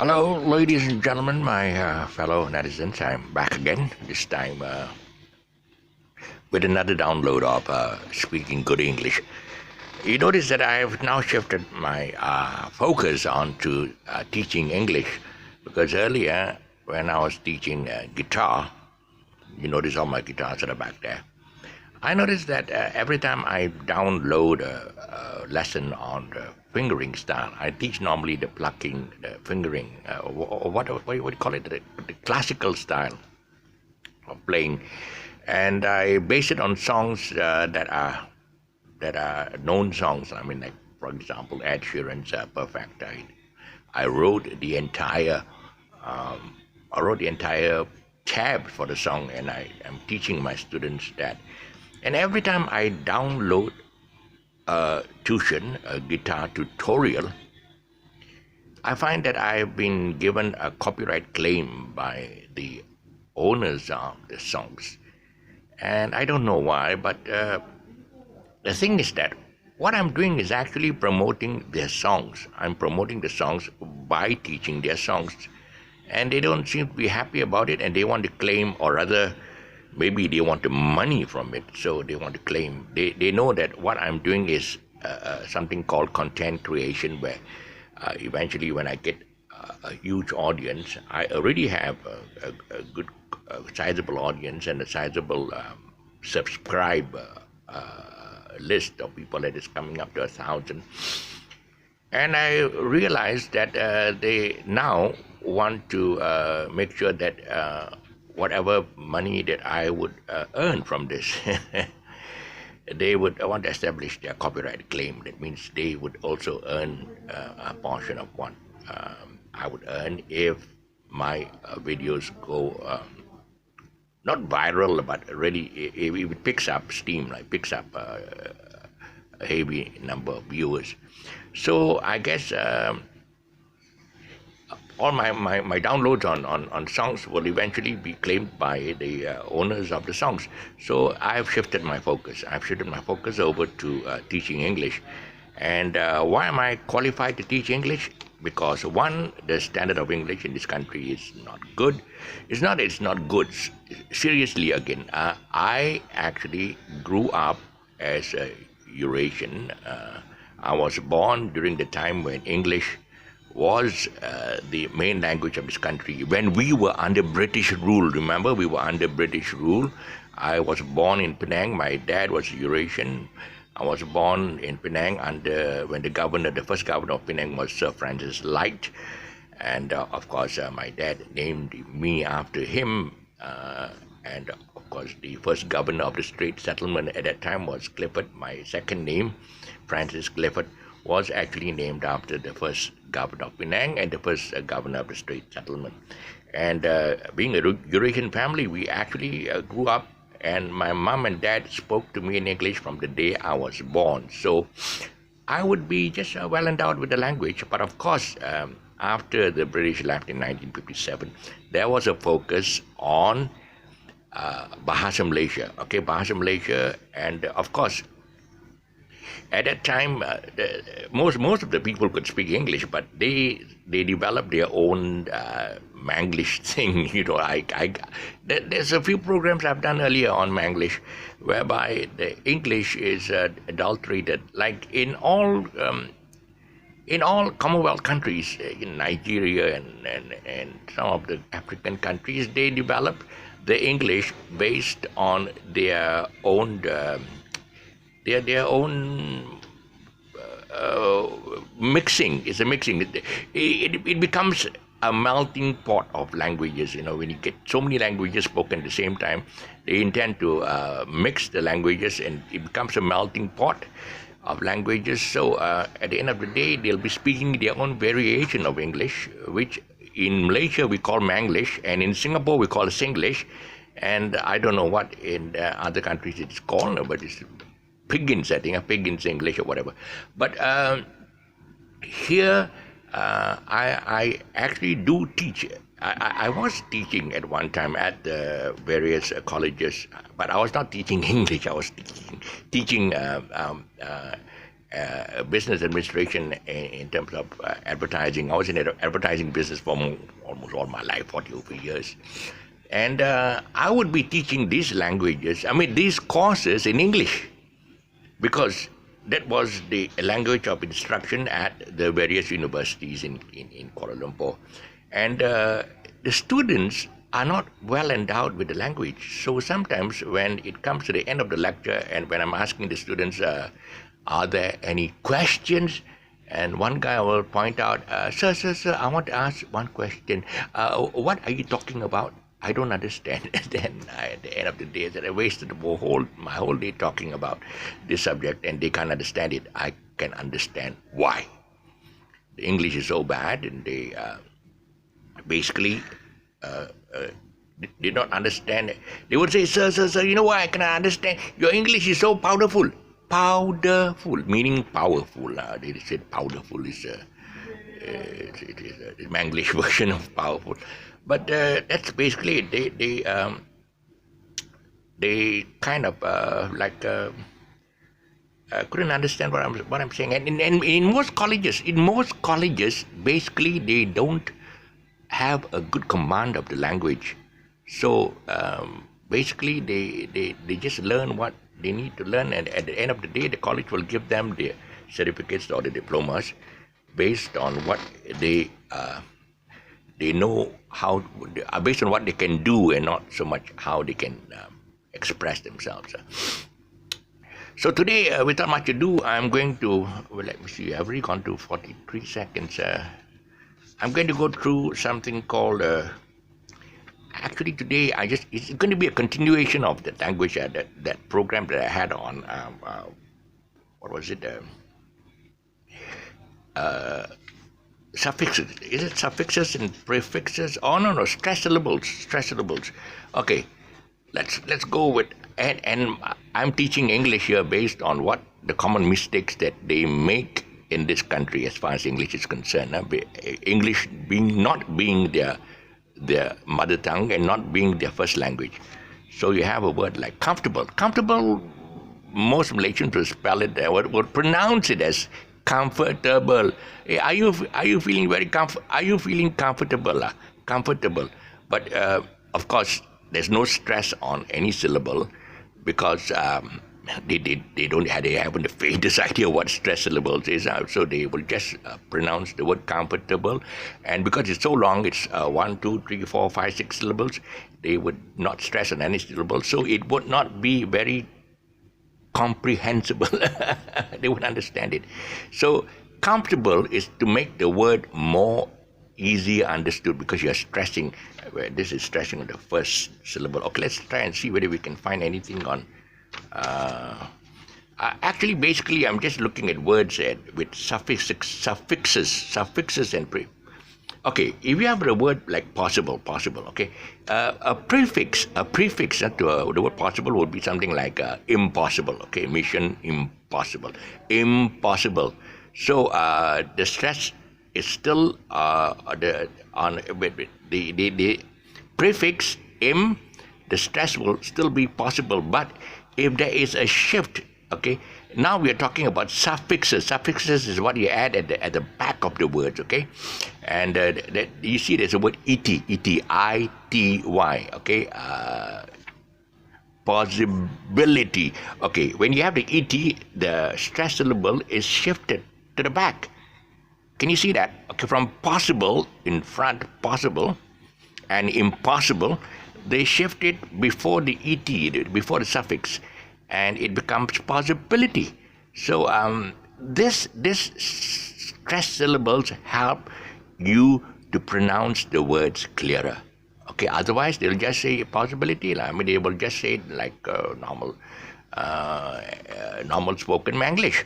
Hello, ladies and gentlemen, my fellow netizens. I'm back again, this time with another download of Speaking Good English. You notice that I have now shifted my focus onto teaching English because earlier, when I was teaching guitar, you notice all my guitars that are back there. I noticed that every time I download a lesson on the fingering style, I teach normally the plucking, the fingering, or what do you call it, the classical style of playing, and I base it on songs that are known songs. I mean, like for example, Ed Sheeran's "Perfect." I wrote the entire tab for the song, and I am teaching my students that. And every time I download a tuition, a guitar tutorial, I find that I've been given a copyright claim by the owners of the songs. And I don't know why, but the thing is that what I'm doing is actually promoting their songs. I'm promoting the songs by teaching their songs. And they don't seem to be happy about it, and they want to claim, or rather, maybe they want the money from it, so they want to claim. They know that what I'm doing is something called content creation, where eventually when I get a huge audience, I already have a good sizable audience and a sizable subscribe list of people that is coming up to 1,000. And I realized that they now want to make sure that whatever money that I would earn from this, they would want to establish their copyright claim. That means they would also earn a portion of what I would earn if my videos go not viral, but really if it picks up steam, like picks up a heavy number of viewers. So I guess all my downloads on songs will eventually be claimed by the owners of the songs. So I've shifted my focus. I've shifted my focus over to teaching English. And why am I qualified to teach English? Because one, the standard of English in this country is not good. It's not good. Seriously, again, I actually grew up as a Eurasian. I was born during the time when English was the main language of this country. When we were under British rule, remember, we were under British rule. I was born in Penang. My dad was Eurasian. I was born in Penang when the first governor of Penang was Sir Francis Light. And of course, my dad named me after him. And of course, the first governor of the Strait Settlement at that time was Clifford. My second name, Francis Clifford, was actually named after the first governor of Penang and the first governor of the Strait Settlement. And being a Eurasian family, we actually grew up, and my mom and dad spoke to me in English from the day I was born. So I would be just well endowed with the language. But of course, after the British left in 1957, there was a focus on Bahasa Malaysia. Okay, Bahasa Malaysia, and of course, at that time, most of the people could speak English, but they developed their own Manglish thing. You know, there's a few programs I've done earlier on Manglish, whereby the English is adulterated. Like in all Commonwealth countries, in Nigeria and some of the African countries, they develop the English based on their own. Their own mixing. It's a mixing. It becomes a melting pot of languages. You know, when you get so many languages spoken at the same time, they intend to mix the languages, and it becomes a melting pot of languages. So at the end of the day, they'll be speaking their own variation of English, which in Malaysia we call Manglish, and in Singapore we call Singlish, and I don't know what in other countries it's called, but it's Piggins, I think, Piggins English or whatever. But here, I actually do teach. I was teaching at one time at the various colleges, but I was not teaching English. I was teaching business administration in terms of advertising. I was in the advertising business for almost all my life, 40 over years. And I would be teaching these languages, these courses in English, because that was the language of instruction at the various universities in Kuala Lumpur. And the students are not well endowed with the language. So sometimes when it comes to the end of the lecture and when I'm asking the students, are there any questions? And one guy will point out, sir, I want to ask one question. What are you talking about? I don't understand. Then at the end of the day, that I wasted my whole day talking about this subject, and they can't understand it. I can understand why. The English is so bad, and they basically did not understand. They would say, sir, you know why I cannot understand? Your English is so powderful. Powderful, meaning powerful. They said powderful is it is a Manglish version of powerful. But that's basically it. They kind of couldn't understand what I'm saying. And in most colleges, basically they don't have a good command of the language. So basically they just learn what they need to learn, and at the end of the day, the college will give them the certificates or the diplomas based on what they know how, based on what they can do, and not so much how they can express themselves. So today, without much ado, I'm going to, let me see, I've already gone to 43 seconds. I'm going to go through something called, actually today, it's going to be a continuation of the language, that program that I had on, what was it? Suffixes. Is it suffixes and prefixes? Oh, no, stress syllables. Okay, let's go with, and I'm teaching English here based on what the common mistakes that they make in this country as far as English is concerned. English not being their mother tongue and not being their first language. So you have a word like comfortable. Comfortable, most Malaysians will spell it, would pronounce it as comfortable. Are you feeling are you feeling comfortable? Comfortable. But of course, there's no stress on any syllable, because they haven't the faintest idea what stress syllables is. So they will just pronounce the word comfortable, and because it's so long, it's 1, 2, 3, 4, 5, 6 syllables. They would not stress on any syllable, so it would not be very comprehensible. They would understand it. So comfortable is to make the word more easier understood, because you're stressing. This is stressing on the first syllable. Okay, let's try and see whether we can find anything on. Actually, basically, I'm just looking at words with suffixes and Okay, if you have the word like possible, okay, a prefix to the word possible would be something like impossible. Okay, mission impossible. So the stress is still the prefix im. The stress will still be possible, but if there is a shift, okay, now we are talking about suffixes. Suffixes is what you add at the back of the words, okay, and that you see there's a word ity, okay, possibility. Okay, when you have the ity, the stress syllable is shifted to the back. Can you see that? Okay, from possible in front, possible, and impossible, they shift it before the et, before the suffix, and it becomes possibility. So this stress syllables help you to pronounce the words clearer. Okay, otherwise they'll just say possibility. They will just say it like normal spoken Manglish.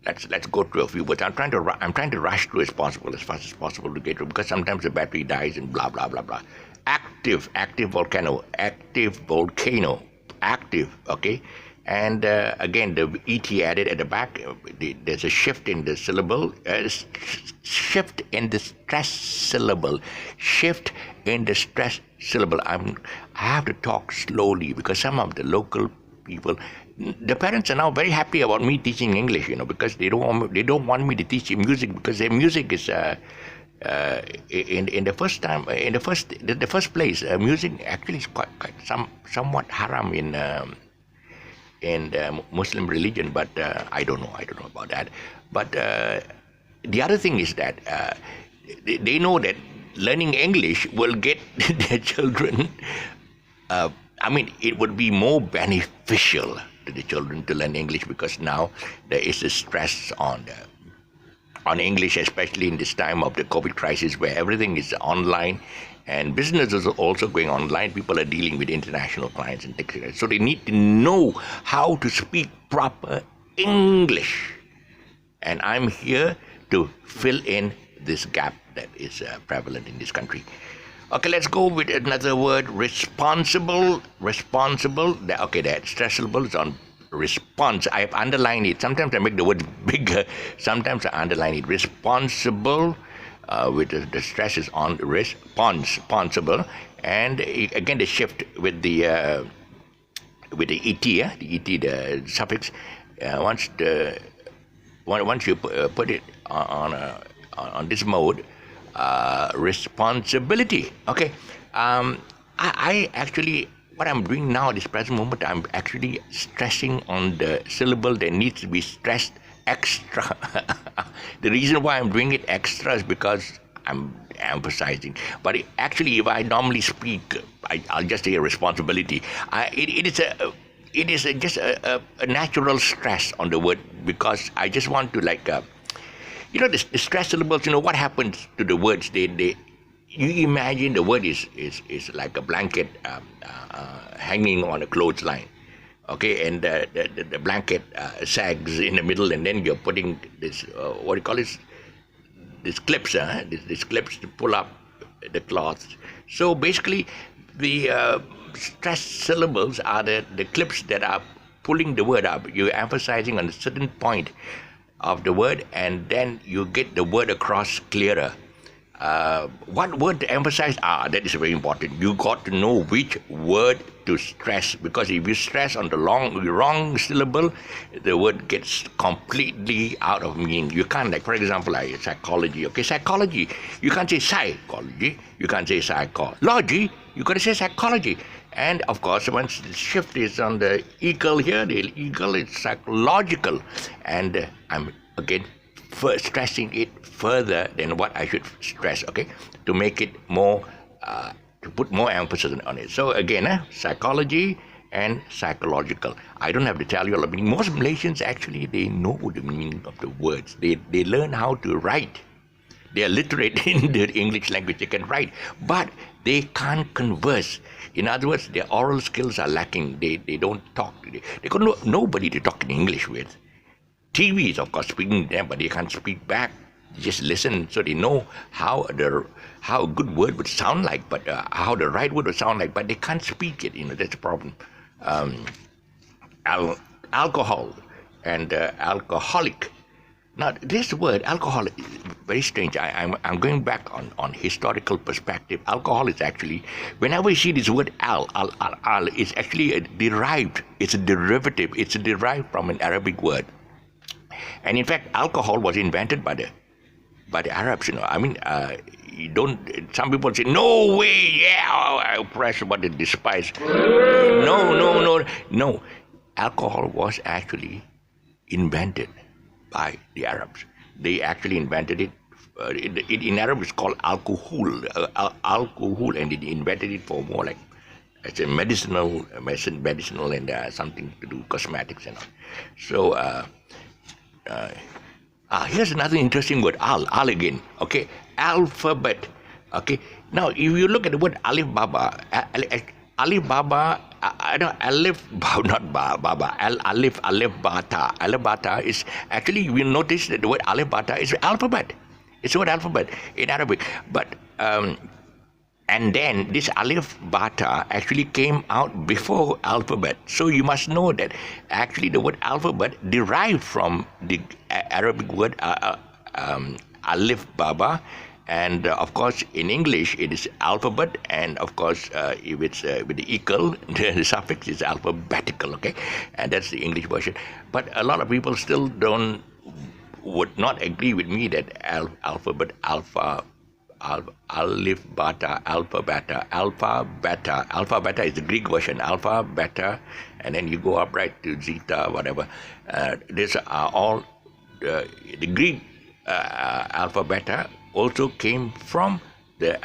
Let's go through a few words. I'm trying to rush through as fast as possible to get through, because sometimes the battery dies and blah blah blah blah. Active volcano, active. Okay, and again the et added at the back. There's a shift in the syllable, shift in the stress syllable, I have to talk slowly, because some of the local people, the parents are now very happy about me teaching English, because they don't want me to teach music, because their music is in the first time in the first place, music actually is quite somewhat haram in the Muslim religion, but I don't know about that. But the other thing is that they know that learning English will get their children. It would be more beneficial to the children to learn English, because now there is a stress on English, especially in this time of the COVID crisis, where everything is online and business is also going online. People are dealing with international clients and things like that. So they need to know how to speak proper English. And I'm here to fill in this gap that is prevalent in this country. Okay, let's go with another word, responsible. Responsible. That stress syllable is on response. I have underlined it. Sometimes I make the word bigger. Sometimes I underline it. Responsible, with the stress is on responsible. And again, the shift with the et, the suffix. Once you put it on this mode, responsibility. Okay. I actually, what I'm doing now at this present moment, I'm actually stressing on the syllable that needs to be stressed extra. The reason why I'm doing it extra is because I'm emphasizing. But actually, if I normally speak, I'll just say responsibility. It is just a natural stress on the word, because I just want to the stress syllables. What happens to the words? You imagine the word is like a blanket hanging on a clothesline, okay, and the blanket sags in the middle, and then you're putting this what do you call this? These clips, these clips to pull up the cloth. So basically, the stress syllables are the clips that are pulling the word up. You're emphasizing on a certain point of the word, and then you get the word across clearer. What word to emphasize? That is very important. You got to know which word to stress, because if you stress on the wrong syllable, the word gets completely out of meaning. You can't, for example, psychology. Okay, psychology. You can't say psychology. You can't say psychology. You got to say psychology. And of course, once the shift is on the eagle here, the eagle is psychological, and I'm again stressing it further than what I should stress, okay, to make it more, to put more emphasis on it. So again, psychology and psychological. I don't have to tell you all. Most Malaysians actually, they know the meaning of the words. They learn how to write. They are literate in the English language. They can write, but they can't converse. In other words, their oral skills are lacking. They don't talk. They got nobody to talk in English with. TV is, of course, speaking to them, but they can't speak back. They just listen, so they know how a good word would sound like, but how the right word would sound like, but they can't speak it. That's a problem. Alcohol and alcoholic. Now, this word, alcohol, is very strange. I'm going back on historical perspective. Alcohol is actually, whenever you see this word al, it's actually derived. It's a derivative. It's derived from an Arabic word. And in fact, alcohol was invented by the Arabs. You don't. Some people say, "No way, yeah, oppressed, but they despise." No. Alcohol was actually invented by the Arabs. They actually invented it. In Arab, it's called alcohol, and they invented it for more like as a medicinal, and something to do cosmetics and all. So. Here's another interesting word, al again, okay, alphabet, okay. Now, if you look at the word alif baba, alif baba, alif bata is actually, you will notice that the word alif bata is alphabet. It's the word alphabet in Arabic, but and then this alif bata actually came out before alphabet. So you must know that actually the word alphabet derived from the Arabic word alif baba, And of course, in English, it is alphabet, and of course, if it's with the equal, the suffix is alphabetical, okay? And that's the English version. But a lot of people still would not agree with me that alphabet, alpha, beta, alpha, beta is the Greek version, alpha, beta, and then you go up right to zeta, whatever. These are all the Greek alpha, beta also came from the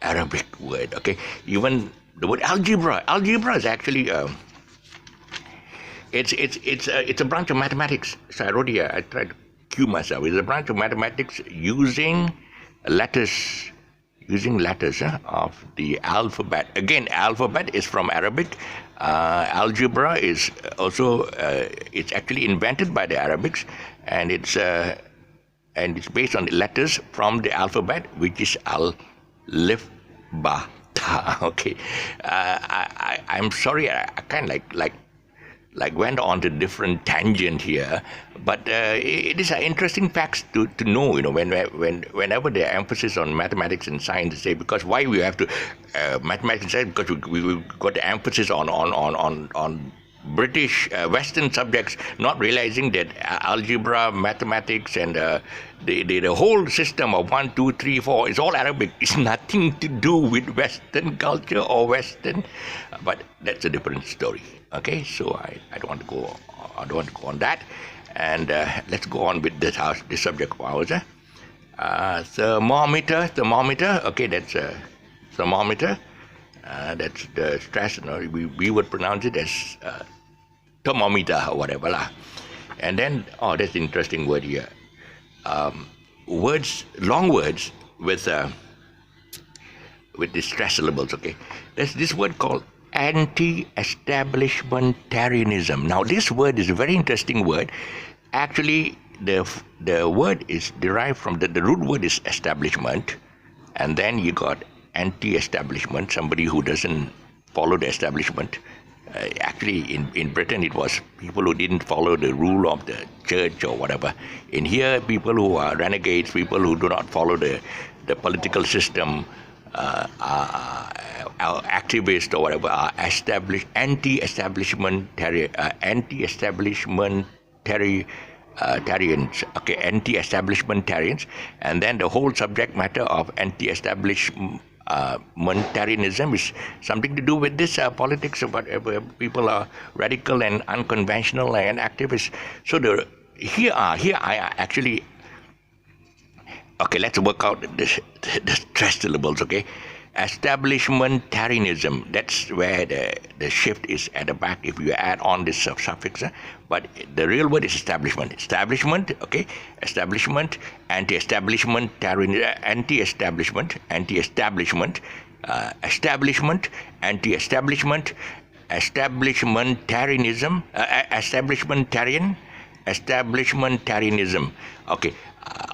Arabic word. Okay, even the word algebra. Algebra is actually it's a branch of mathematics. So I wrote here. I tried to cue myself. It's a branch of mathematics using letters. Of the alphabet. Again, alphabet is from Arabic. Algebra is also it's actually invented by the Arabics, and it's based on the letters from the alphabet, which is alif, ba, ta. Okay, I'm sorry, I kind of like went on to different tangent here, but it is an interesting facts to know. Whenever there are emphasis on mathematics and science, they say because why we have to mathematics and science, because we got the emphasis on British Western subjects, not realizing that algebra, mathematics, and the whole system of 1, 2, 3, 4 is all Arabic. It's nothing to do with Western culture or Western, but that's a different story. Okay, so I don't want to go. I don't want to go on that, and let's go on with this subject of ours. Thermometer. Okay, that's thermometer. That's the stress. We would pronounce it as thermometer or whatever lah. And then, that's an interesting word here. Long words with the stress syllables. Okay, there's this word called anti-establishmentarianism. Now, this word is a very interesting word. Actually, the word is derived from the root word is establishment, and then you got anti-establishment, somebody who doesn't follow the establishment. Actually, in Britain, it was people who didn't follow the rule of the church or whatever. In here, people who are renegades, people who do not follow the political system, are activists or whatever, are anti-establishmentarians. Okay, anti-establishmentarians, and then the whole subject matter of anti-establishmentarianism is something to do with this politics about people are radical and unconventional and activists. So here I actually. Okay, let's work out the stress syllables. Okay, establishmentarianism. That's where the shift is at the back. If you add on this suffix, but the real word is establishment. Establishment. Okay, establishment. Anti-establishment. Anti-establishment. Anti-establishment. Establishment. Anti-establishment. Establishmentarianism. Establishmentarianism. Okay.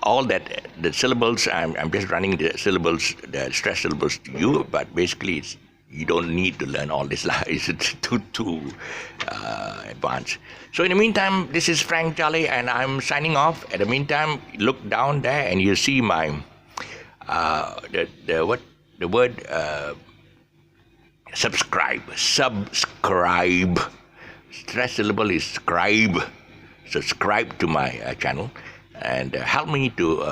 All that the syllables, I'm just running the syllables, the stress syllables to you, but basically you don't need to learn all this. It's too advanced. So in the meantime, this is Frank Jolly, and I'm signing off. In the meantime, look down there and you see my the word subscribe. Stress syllable is scribe. Subscribe to my channel. And help me to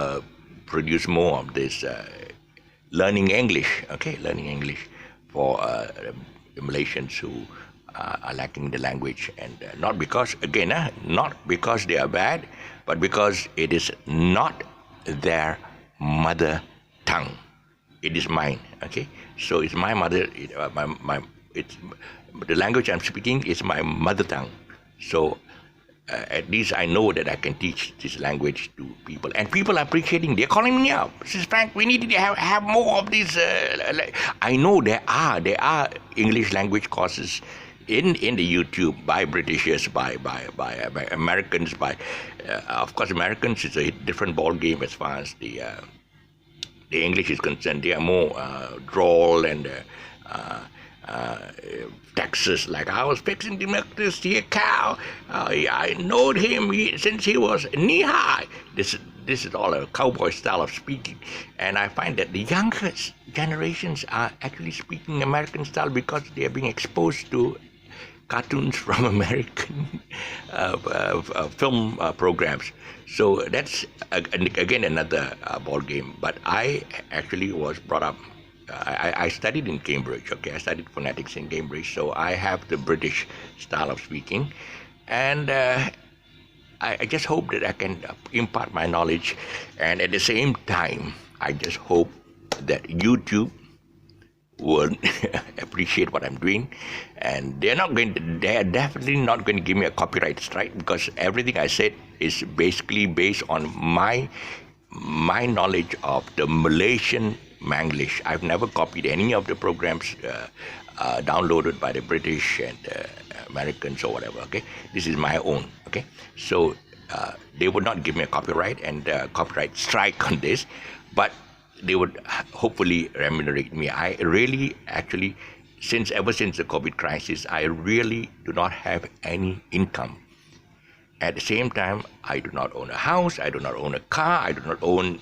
produce more of this learning English, okay? Learning English for the Malaysians who are lacking the language. And not because they are bad, but because it is not their mother tongue. It is mine, okay? So it's my mother, it's the language I'm speaking is my mother tongue. So at least I know that I can teach this language to people, and people are appreciating. They're calling me up. Says Frank, we need to have more of these. I know there are English language courses in the YouTube by Britishers, by Americans, of course Americans is a different ball game as far as the English is concerned. They are more drawl and. Texas, like I was fixing to milk this here cow. I knowed him since he was knee high. this is all a cowboy style of speaking, and I find that the younger generations are actually speaking American style because they are being exposed to cartoons from American film programs. So that's again another ball game. But I actually was brought up. I studied in Cambridge. Okay, I studied phonetics in Cambridge, so I have the British style of speaking, and I just hope that I can impart my knowledge, and at the same time, I just hope that YouTube will appreciate what I'm doing, and they're definitely not going to give me a copyright strike, because everything I said is basically based on my knowledge of the Malaysian Manglish. I've never copied any of the programs downloaded by the British and Americans or whatever. Okay, this is my own. Okay, so they would not give me a copyright and copyright strike on this, but they would hopefully remunerate me. I really, actually, ever since the COVID crisis, I really do not have any income. At the same time, I do not own a house, I do not own a car, I do not own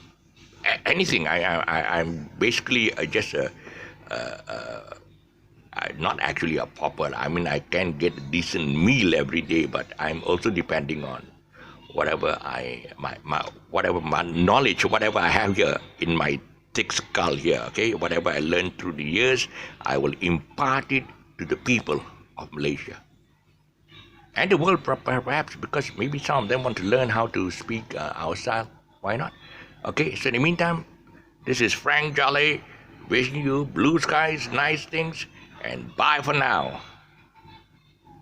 anything. I'm basically just not actually a pauper. I mean, I can get a decent meal every day, but I'm also depending on whatever whatever my knowledge, whatever I have here in my thick skull here, okay, whatever I learned through the years, I will impart it to the people of Malaysia and the world, perhaps, because maybe some of them want to learn how to speak our style. Why not? Okay, so in the meantime, this is Frank Jolly wishing you blue skies, nice things, and bye for now.